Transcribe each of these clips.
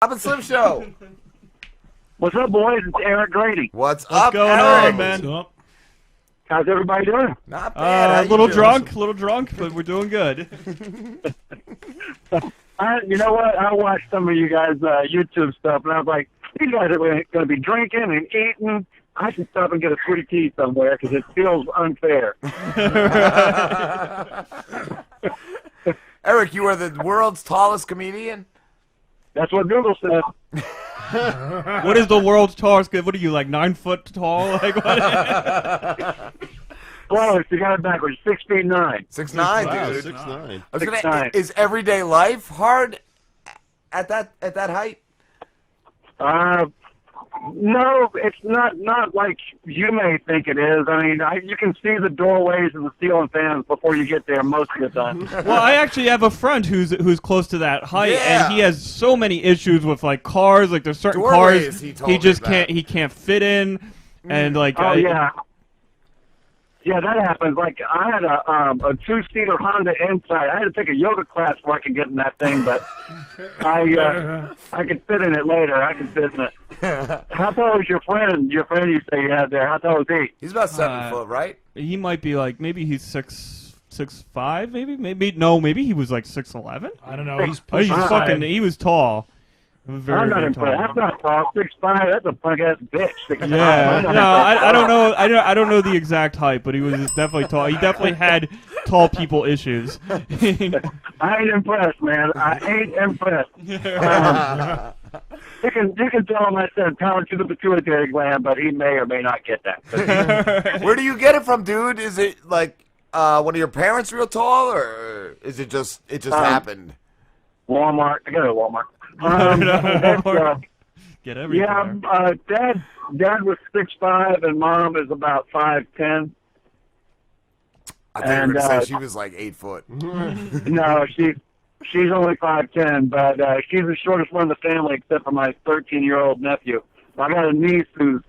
Pop and Slim Show. What's up, boys? It's Eric Grady. What's going Eric? on, man? How's everybody doing? Not bad. A little drunk, but we're doing good. You know what? I watched some of you guys' YouTube stuff, and I was like, these guys are going to be drinking and eating. I should stop and get a sweet tea somewhere because it feels unfair. Eric, you are the world's tallest comedian? That's what Google says. What is the world's tallest? What are you, like 9 foot tall? Like what? Close. You got it backwards. 6'9". 6'9", Wow, dude. 6'9". I was gonna, 6'9". is everyday life hard at that height? No, it's not like you may think it is. I mean, you can see the doorways and the ceiling fans before you get there most of the time. Well, I actually have a friend who's close to that height, Yeah. and he has so many issues with like cars. Like there's certain Doorways, cars he told he me just that. can't fit in, and like Oh, yeah. Yeah, that happens. Like, I had a two-seater Honda Insight. I had to take a yoga class before I could get in that thing, but I could fit in it later. I could fit in it. How tall is your friend? Your friend you say you had there. How tall is he? He's about 7 foot, right? he might be like maybe he's 6'5", maybe he was like 6'11". I don't know. He's Oh, he's pushing fucking. He was tall. Very, I'm not very impressed. tall. That's not tall. 6'5". That's a punk-ass bitch. 6'5". Yeah, I'm not no, I don't impressed. know. I don't know the exact height, but he was definitely tall. He definitely had tall people issues. I ain't impressed, man. I ain't impressed. You can tell him I said power to the pituitary gland, but he may or may not get that. Where do you get it from, dude? Is it like one of your parents real tall, or is it just happened? Walmart. I go to Walmart. Get everything. Yeah, Dad was 6'5", and Mom is about 5'10". I think you were And, gonna say she was like 8 foot. No, she's only 5'10", but she's the shortest one in the family except for my 13-year-old nephew. I got a niece who's,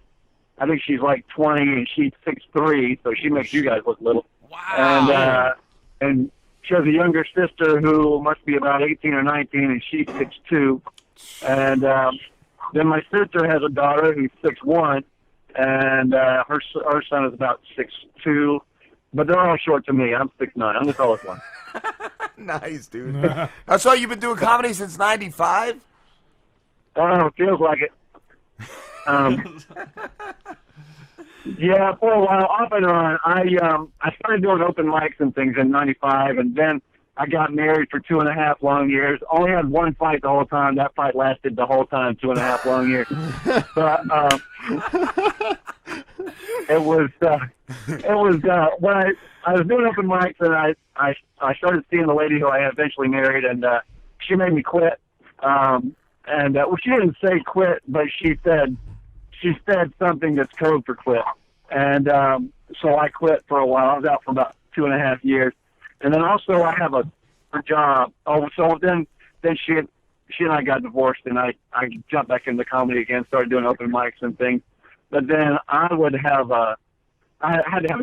I think she's like 20, and she's 6'3", so she makes you guys look little. Wow. And she has a younger sister who must be about 18 or 19, and she's 6'2". And then my sister has a daughter who's 6'1", and her son is about 6'2". But they're all short to me. I'm 6'9". I'm the tallest one. Nice, dude. I saw you've been doing comedy since '95. Oh, feels like it. Yeah, for a while, off and on. I started doing open mics and things in '95, and then I got married for 2.5 long years. Only had one fight the whole time. That fight lasted the whole time, 2.5 long years. But it was when I was doing open mics, and I started seeing the lady who I eventually married, and she made me quit. Well, she didn't say quit, but she said something that's code for quit. And so I quit for a while. I was out for about 2.5 years. And then also I have a job. Oh, so then she and I got divorced, and I jumped back into comedy again, started doing open mics and things. But then I had to have a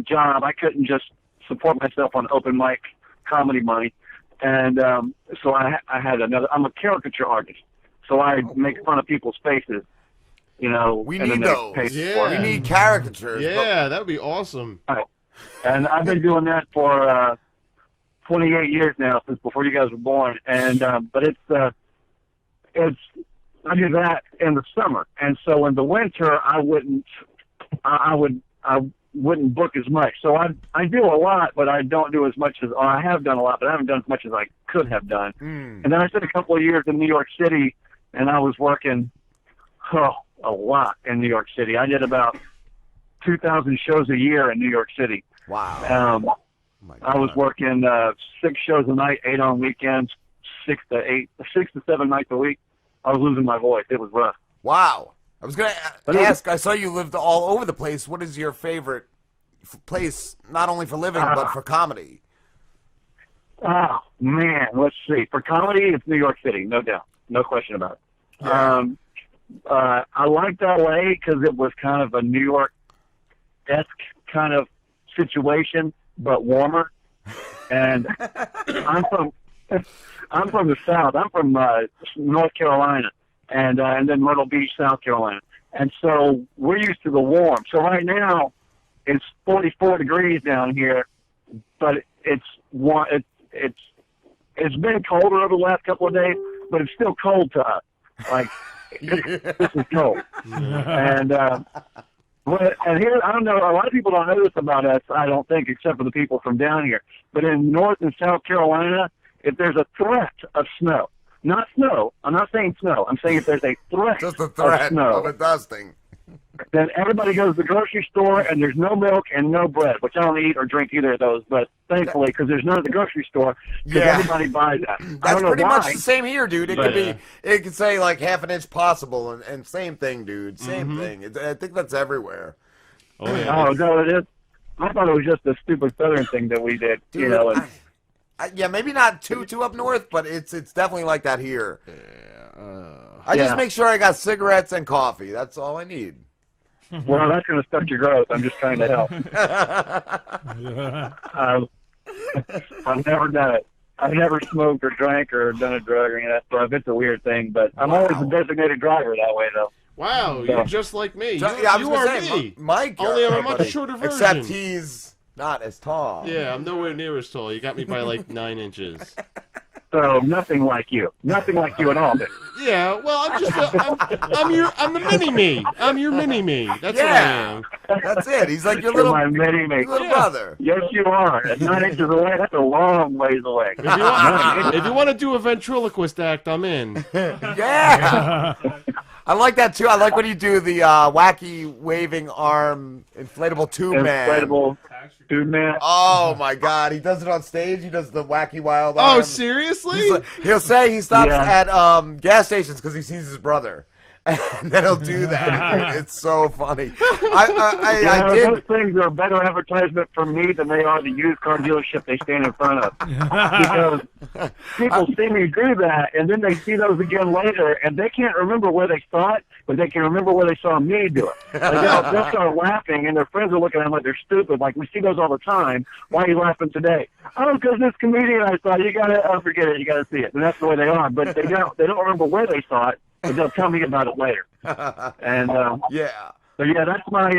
job. I couldn't just support myself on open mic comedy money. And so I had I'm a caricature artist. So I make fun of people's faces. You know, We and need then they those. pay Yeah. for We it. need caricatures. Yeah, that would be awesome. Right. And I've been doing that for 28 years now, since before you guys were born. And but it's I do that in the summer, and so in the winter I wouldn't book as much. So I do a lot, but I don't do as much as I have done a lot, but I haven't done as much as I could have done. And then I spent a couple of years in New York City, and I was working a lot in New York City. I did about 2,000 shows a year in New York City. Wow. Oh my I was God. working 6 shows a night, 8 on weekends, 6 to 7 nights a week. I was losing my voice. It was rough. Wow. I was going to ask, I saw you lived all over the place. What is your favorite place, not only for living, but for comedy? Oh, man. Let's see. For comedy, it's New York City, no doubt. No question about it. Yeah. I liked L.A. because it was kind of a New York-esque kind of situation, but warmer. And I'm from the South. I'm from North Carolina, and then Myrtle Beach, South Carolina. And so we're used to the warm. So right now it's 44 degrees down here, but it's been colder over the last couple of days, but it's still cold to us. Like, this is cold. And here, I don't know, a lot of people don't know this about us, I don't think, except for the people from down here. But in North and South Carolina, if there's a threat of snow, not snow, I'm not saying snow, I'm saying if there's a threat, Just a threat of snow, of a dusting. then everybody goes to the grocery store and there's no milk and no bread, which I don't eat or drink either of those, but thankfully, because there's none at the grocery store, because everybody buys that. I That's don't know pretty why, much the same here, dude. It could be, it could say like half an inch possible, and same thing, dude. Same thing. I think that's everywhere. Oh, yeah. Oh, no, it is. I thought it was just a stupid southern thing that we did, Dude, you know. And, yeah, maybe not too up north, but it's definitely like that here. I just make sure I got cigarettes and coffee. That's all I need. well, that's going to stunt your growth. I'm just trying to help. I've never done it. I've never smoked or drank or done a drug or any of that stuff. It's a weird thing, but I'm always a designated driver that way, though. Wow, you're just like me. Yeah, I was you gonna are say, me. Mike. Only I'm a everybody. much shorter version. Except he's not as tall. Yeah, I'm nowhere near as tall. You got me by like 9 inches. So nothing like you. Nothing like you at all. Then. Yeah, well, I'm the mini me. I'm your mini me. That's what I am. That's it. He's like your You're little my mini-me. brother. Yes, you are. At 9 inches away, that's a long ways away. If you want to do a ventriloquist act, I'm in. Yeah. I like that too. I like when you do the wacky waving arm inflatable tube man. Inflatable tube man. Oh my God, he does it on stage. He does the wacky wild arm. Oh, seriously? He'll say he stops at gas stations because he sees his brother, and then he'll do that. It's so funny. I did. Those things are a better advertisement for me than they are the used car dealership they stand in front of. Because people see me do that, and then they see those again later, and they can't remember where they saw it, but they can remember where they saw me do it. Like, they'll start laughing, and their friends are looking at them like they're stupid. Like, we see those all the time. Why are you laughing today? Oh, because this comedian I saw, you gotta forget it. You gotta see it, and that's the way they are. But they don't remember where they saw it. But they'll tell me about it later. And Yeah. so yeah, that's my.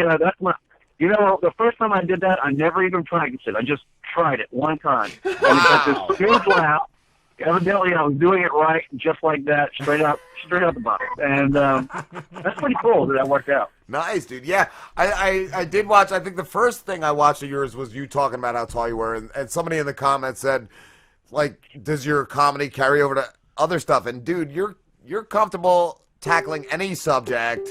You know, the first time I did that, I never even practiced it. I just tried it one time, and it got this huge laugh. Evidently, I was doing it right, just like that, straight up the bottom. And that's pretty cool that worked out. Nice, dude. Yeah, I did watch. I think the first thing I watched of yours was you talking about how tall you were, and somebody in the comments said, like, does your comedy carry over to other stuff? And dude, you're comfortable tackling any subject.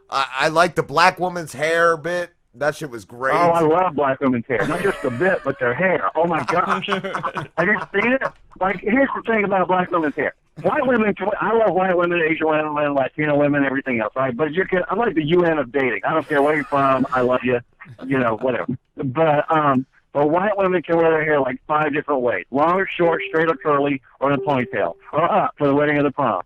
I like the black woman's hair bit. That shit was great. Oh, I love black women's hair. Not just a bit, but their hair. Oh, my gosh. Have you seen it? Like, here's the thing about black women's hair. White women, I love white women, Asian women, Latino women, everything else, right? But I'm like the UN of dating. I don't care where you're from. I love you. You know, whatever. But white women can wear their hair like 5 different ways. Long or short, straight or curly, or in a ponytail. Or up for the wedding or the prom.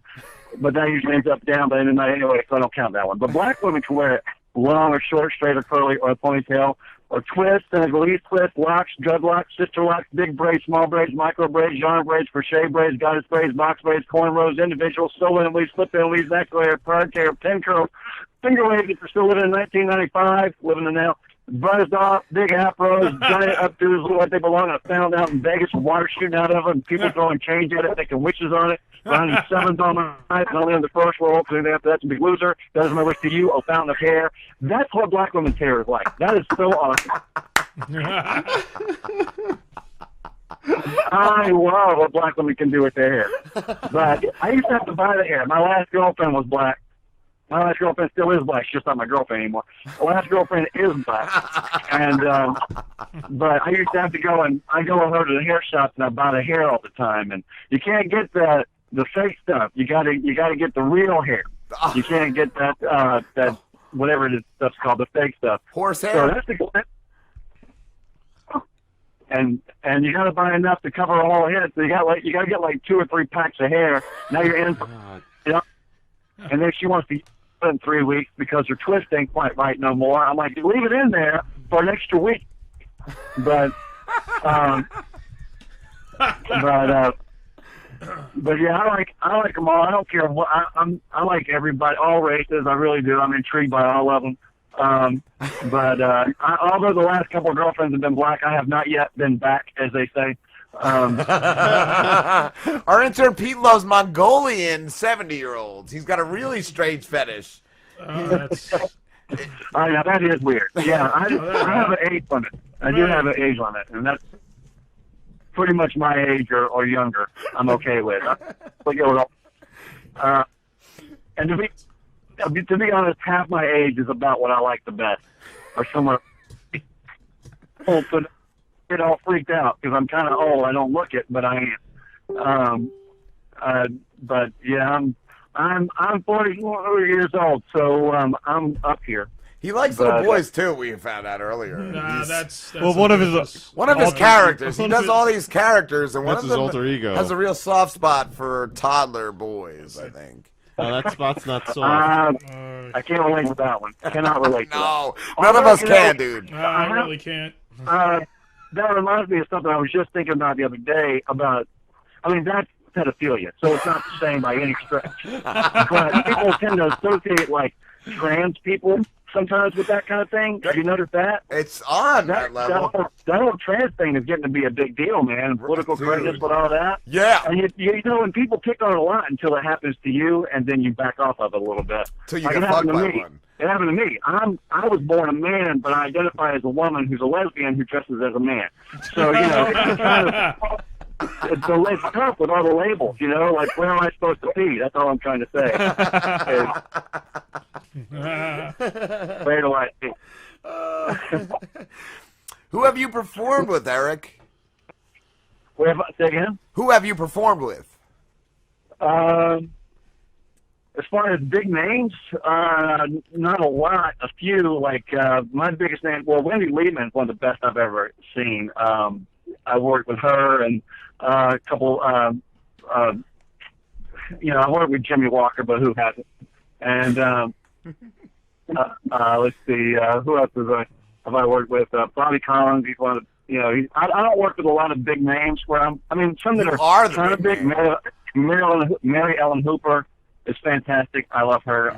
But that usually ends up down by the end of the night anyway, so I don't count that one. But black women can wear it long or short, straight or curly, or a ponytail, or twist, and a release twist, locks, dreadlocks, sister locks, big braids, small braids, micro braids, genre braids, crochet braids, goddess braids, box braids, cornrows, individual, sew-in weaves, slip-in weaves, neck layer, card hair, pin curl, finger waves if you're still living in 1995, living in now. Buzzed off, big afros, giant updos, look like they belong. I found out in Vegas, water shooting out of them, people throwing change at it, thinking witches on it, rounding sevens on my eyes, and only on the first roll, because after that's a big loser. Doesn't matter to you, a fountain of hair. That's what black women's hair is like. That is so awesome. I love what black women can do with their hair. But I used to have to buy the hair. My last girlfriend was black. My last girlfriend still is black. She's just not my girlfriend anymore. My last girlfriend is black, and but I used to have to go and I go with her to the hair shop and I buy the hair all the time. And you can't get the fake stuff. You gotta get the real hair. You can't get that whatever it is stuff's called, the fake stuff. Horse hair. So that's and you gotta buy enough to cover all the head. So you gotta get like 2 or 3 packs of hair. Now you're in. You know, and then she wants to in 3 weeks because her twist ain't quite right no more. I'm like, leave it in there for an extra week. But But yeah, I like them all. I don't care what I like everybody, all races. I really do. I'm intrigued by all of them. Although the last couple of girlfriends have been black, I have not yet been back, as they say. Our intern Pete loves Mongolian 70-year-olds. He's got a really strange fetish. That's... Yeah, that is weird. Yeah, I have an age limit. I do have an age limit, and that's pretty much my age or younger. I'm okay with. And to be honest, half my age is about what I like the best, or somewhere. But get all freaked out because I'm kind of old. I don't look it, but I am. But yeah, I'm 44 years old, so I'm up here. He likes little boys too. We found out earlier. Nah, that's one of his characters. He does all these characters, and one That's of his them alter ego. has a real soft spot for toddler boys. I think. No, that spot's not soft. I can't relate to that one. I cannot relate to that. No, none of us can, dude. I really can't. That reminds me of something I was just thinking about the other day about, that's pedophilia, so it's not the same by any stretch. But people tend to associate, like, trans people sometimes with that kind of thing. Have you noticed that? It's on that level. That whole trans thing is getting to be a big deal, man. Political correctness with all that. Yeah. And you know, when people pick on it a lot until it happens to you, and then you back off of it a little bit. Till you get fucked by one. It happened to me. I was born a man, but I identify as a woman who's a lesbian who dresses as a man. So, you know, it's tough with all the labels, you know, like, where am I supposed to be? That's all I'm trying to say. Where do I be? Who have you performed with, Eric? Say again? Who have you performed with? As far as big names, not a lot. A few, like, my biggest name, well, Wendy Liebman is one of the best I've ever seen. I worked with her and a couple, you know, I worked with Jimmy Walker, but who hasn't? And let's see, who else have I worked with? Bobby Collins, he's one of the, you know, I don't work with a lot of big names where some that are kind of big. Mary Ellen Hooper is fantastic. I love her.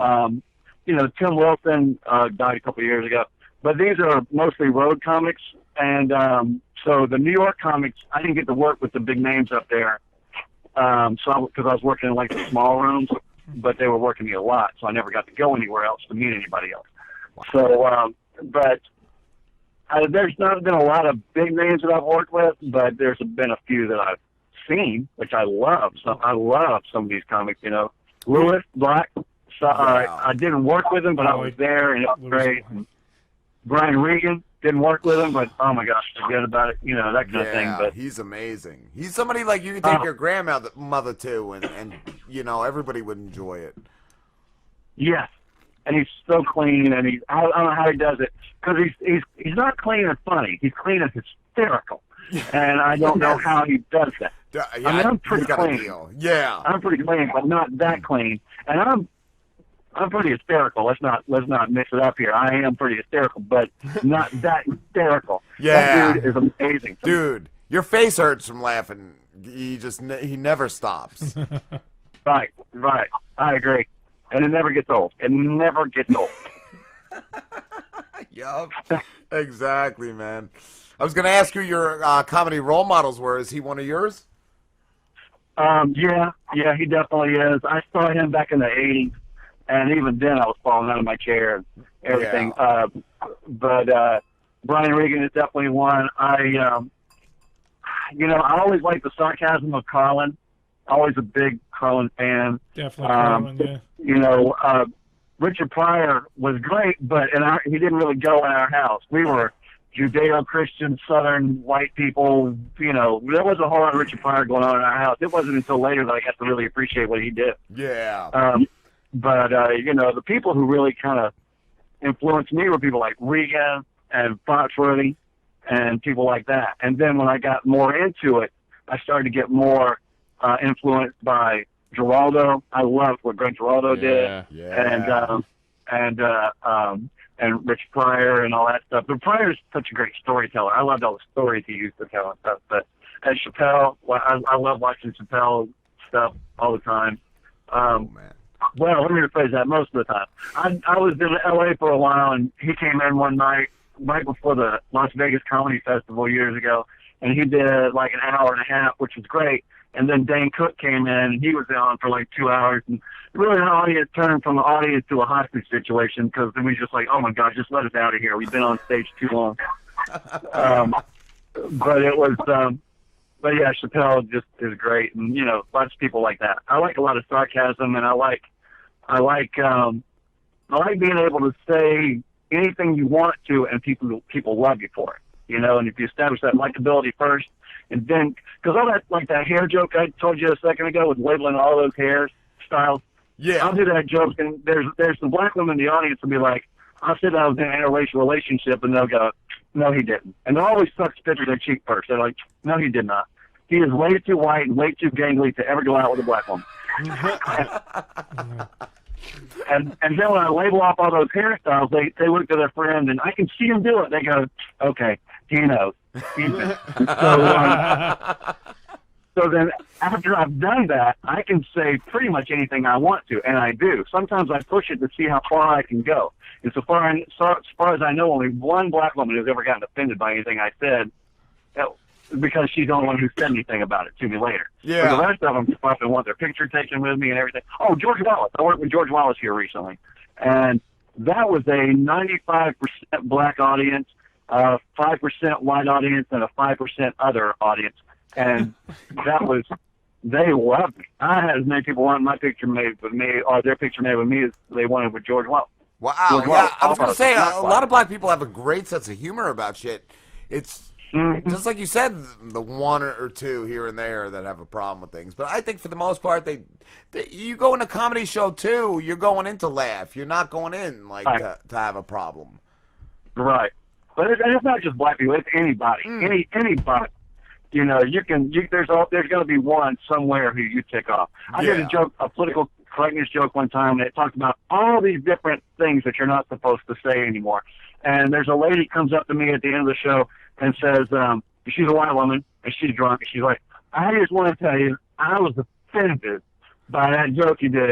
You know, Tim Wilson died a couple of years ago. But these are mostly road comics. And so the New York comics, I didn't get to work with the big names up there. Because I was working in, like, the small rooms. But they were working me a lot, so I never got to go anywhere else to meet anybody else. So, but there's not been a lot of big names that I've worked with, but there's been a few that I've seen, which I love. So I love some of these comics, you know. Lewis Black, so, I didn't work with him, but I was there, and it was great. And Brian Regan, didn't work with him, but oh my gosh, forget about it, you know, that kind of thing. But he's amazing. He's somebody like you can take your grandmother to, and you know, everybody would enjoy it. Yes, and he's so clean, and I don't know how he does it, because he's not clean and funny. He's clean and hysterical, and I don't know how he does that. Yeah, I mean, I'm pretty clean. Yeah, I'm pretty clean, but not that clean, and I'm pretty hysterical. Let's not mix it up here. I am pretty hysterical, but not that hysterical. Yeah, that dude is amazing. Dude, your face hurts from laughing. He never stops. Right. I agree, and it never gets old. It never gets old. Yup. Exactly, man. I was gonna ask who your comedy role models were. Is he one of yours? Yeah, he definitely is. I saw him back in the '80s. And even then, I was falling out of my chair and everything. Yeah. But Brian Regan is definitely one. You know, I always liked the sarcasm of Carlin. Always a big Carlin fan. Definitely Carlin, yeah. You know, Richard Pryor was great, but he didn't really go in our house. We were Judeo-Christian, Southern white people. You know, there was a whole lot of Richard Pryor going on in our house. It wasn't until later that I got to really appreciate what he did. Yeah. But, you know, the people who really kind of influenced me were people like Regan and Foxworthy and people like that. And then when I got more into it, I started to get more influenced by Geraldo. I loved what Greg Geraldo did. Yeah. And Rich Pryor and all that stuff. But Pryor's such a great storyteller. I loved all the stories he used to tell and stuff. But as Chappelle, I love watching Chappelle stuff all the time. Man. Well, let me rephrase that. Most of the time, I was in L.A. for a while, and he came in one night right before the Las Vegas Comedy Festival years ago, and he did like an hour and a half, which was great. And then Dane Cook came in, and he was on for like 2 hours, and really the audience turned from the audience to a hostage situation because it was just like, oh my God, just let us out of here. We've been on stage too long. But it was, but yeah, Chappelle just is great, and you know, lots of people like that. I like a lot of sarcasm, and I like being able to say anything you want to, and people love you for it. You know, and if you establish that likability first, and then, because all that, like that hair joke I told you a second ago with labeling all those hairstyles, Yeah. I'll do that joke, and there's some black women in the audience will be like, I said I was in an interracial relationship, and they'll go, no, he didn't. And they'll always suck spit to their cheek first. They're like, no, he did not. He is way too white and way too gangly to ever go out with a black woman. And then when I label off all those hairstyles, they look to their friend, and I can see him do it. They go, okay, he knows. So then after I've done that, I can say pretty much anything I want to, and I do. Sometimes I push it to see how far I can go. And so far as I know, only one black woman has ever gotten offended by anything I said, because she's the only one who said anything about it to me later. Yeah. But the rest of them just often want their picture taken with me and everything. Oh, George Wallace. I worked with George Wallace here recently. And that was a 95% black audience, 5% white audience, and a 5% other audience. And they loved me. I had as many people want my picture made with me, or their picture made with me, as they wanted with George Wallace. Wow. George Yeah, Wallace, I was going to say, a not lot of black people have a great sense of humor about shit. It's just like you said, the one or two here and there that have a problem with things. But I think for the most part, you go in a comedy show too, you're going in to laugh. You're not going in like to have a problem. Right. But it's not just black people. It's anybody. Anybody. You know, there's going to be one somewhere who you tick off. I did a political correctness joke one time, and it talked about all these different things that you're not supposed to say anymore. And there's a lady comes up to me at the end of the show and says, she's a white woman, and she's drunk, and she's like, I just want to tell you, I was offended by that joke you did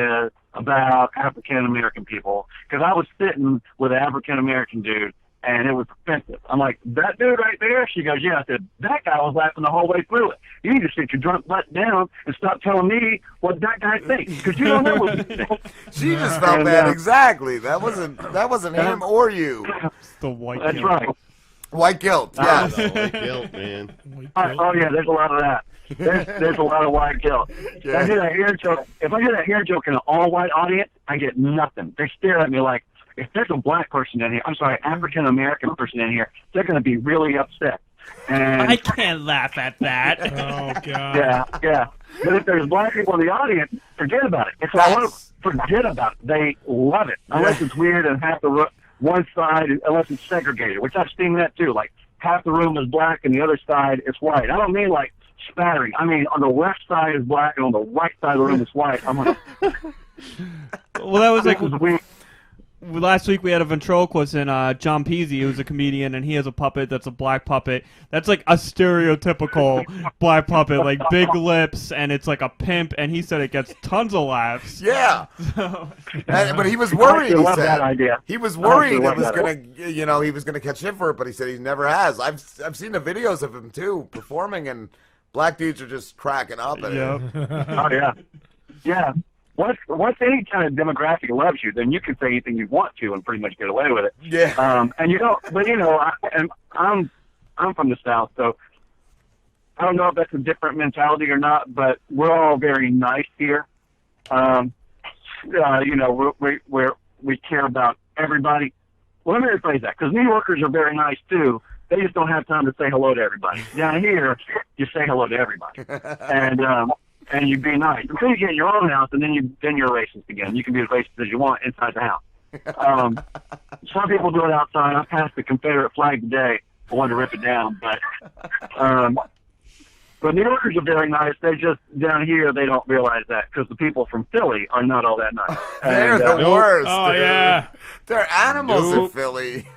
about African-American people, because I was sitting with an African-American dude, and it was offensive. I'm like, that dude right there? She goes, yeah. I said, that guy was laughing the whole way through it. You need to sit your drunk butt down and stop telling me what that guy thinks, because you don't know what he thinks. She just felt that exactly. That wasn't him or you. It's the white That's guilt. right. White guilt, yes. White guilt, man. Oh yeah, there's a lot of that. There's a lot of white guilt. Yeah. I do that hair joke. If I do that hair joke in an all-white audience, I get nothing. They stare at me like, if there's a black person in here, African-American person in here, they're going to be really upset. And I can't laugh at that. Oh, God. yeah. But if there's black people in the audience, forget about it. It's all over. Forget about it. They love it. Unless it's weird and half the one side, unless it's segregated, which I've seen that too. Like half the room is black and the other side is white. I don't mean like spattering. I mean on the left side is black and on the right side of the room is white. I'm like, Well, that was like this is weird. last week we had a ventriloquist in John Peasy, who's a comedian, and he has a puppet that's a black puppet. That's like a stereotypical black puppet, like big lips, and it's like a pimp, and he said it gets tons of laughs. Yeah. But he was worried. I He love said that idea. he was I worried actually it was love that. gonna, he was gonna catch shit for it. But he said he never has. I've seen the videos of him too performing, and black dudes are just cracking up at Yep. it. Oh yeah, yeah. Once any kind of demographic loves you, then you can say anything you want to and pretty much get away with it. Yeah. And you don't. But I'm from the South, so I don't know if that's a different mentality or not. But we're all very nice here. We care about everybody. Well, let me rephrase that, because New Yorkers are very nice too. They just don't have time to say hello to everybody. Down here, you say hello to everybody, and you be nice until you get in your own house, and then you're racist again. You can be as racist as you want inside the house. Some people do it outside. I passed the Confederate flag today. I wanted to rip it down, but New Yorkers are very nice. They just, down here, they don't realize that, because the people from Philly are not all that nice. They're And, the worst. Oh, dude. yeah. They're animals Nope. in Philly.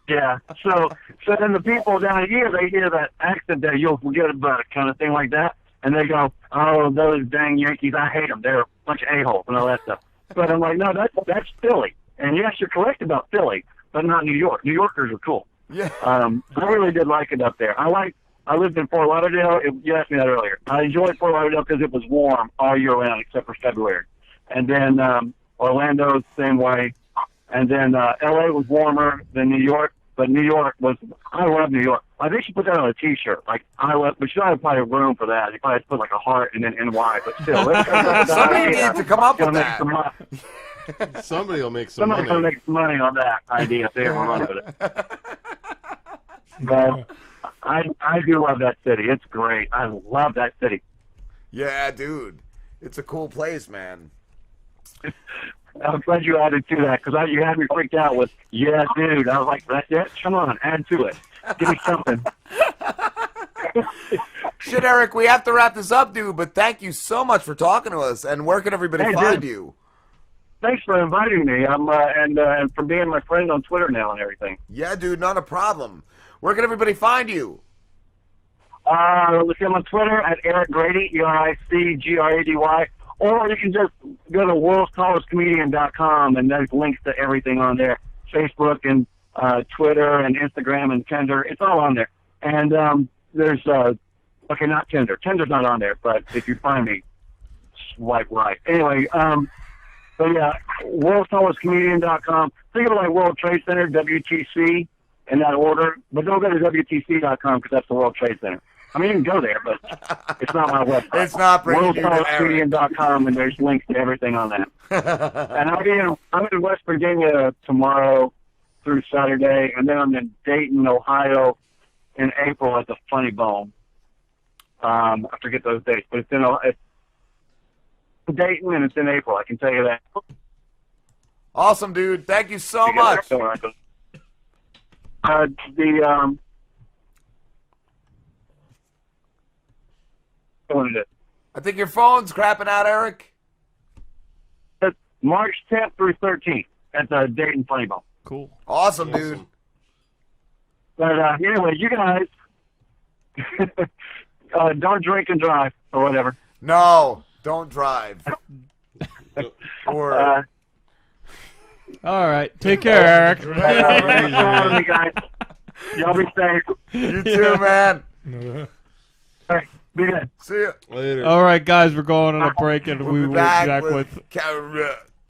Yeah. So then the people down here, they hear that accent that you'll forget about it kind of thing like that. and they go, "Oh, those dang Yankees, I hate them. They're a bunch of a-holes and all that stuff." But I'm like, no, that's Philly. And yes, you're correct about Philly, but not New York. New Yorkers are cool. Yeah. I really did like it up there. I lived in Fort Lauderdale. You asked me that earlier. I enjoyed Fort Lauderdale because it was warm all year round except for February. And then Orlando, same way. And then L.A. was warmer than New York, but New York was, I love New York. I think she put that on a T-shirt. Like, I love, but she don't have probably room for that. You probably have to put like a heart and then NY, but still. Somebody needs to come up with that. Somebody will make some Somebody's money. going to make some money on that idea if they ever run with it. But I do love that city. It's great. I love that city. Yeah, dude. It's a cool place, man. I'm glad you added to that because you had me freaked out with, yeah, dude. I was like, that's it? Come on, add to it. Give me something. Shit, Eric, we have to wrap this up, dude, but thank you so much for talking to us. And where can everybody find dude. you? Thanks for inviting me. And for being my friend on Twitter now and everything. Yeah, dude, not a problem. Where can everybody find you? Let's see, I'm on Twitter at Eric Grady, EricGrady, or you can just go to worldstallestcomedian.com, and there's links to everything on there. Facebook and Twitter and Instagram and Tinder. It's all on there. And there's, okay, not Tinder. Tinder's not on there, but if you find me, swipe right. Anyway, but yeah, worldstallestcomedian.com. Think of it like World Trade Center, WTC, in that order. But don't go to WTC.com because that's the World Trade Center. I mean, you can go there, but it's not my website. It's not bringing you to Eric. WorldTallestComedian.com, and there's links to everything on that. And I'm in West Virginia tomorrow through Saturday, and then I'm in Dayton, Ohio in April at the Funny Bone. I forget those dates, but it's Dayton, and it's in April. I can tell you that. Awesome, dude. Thank you so much. I think your phone's crapping out, Eric. It's March 10th through 13th at the Dayton Funny Bone. Cool. Awesome, dude. But anyway, you guys don't drink and drive or whatever. No, don't drive. Or All right. Take care, Eric. Thanks for having me, guys. Y'all be safe. you too, man. All right, be good. See ya. Later. All right, guys, we're going on a break, and we We'll will be be back back with with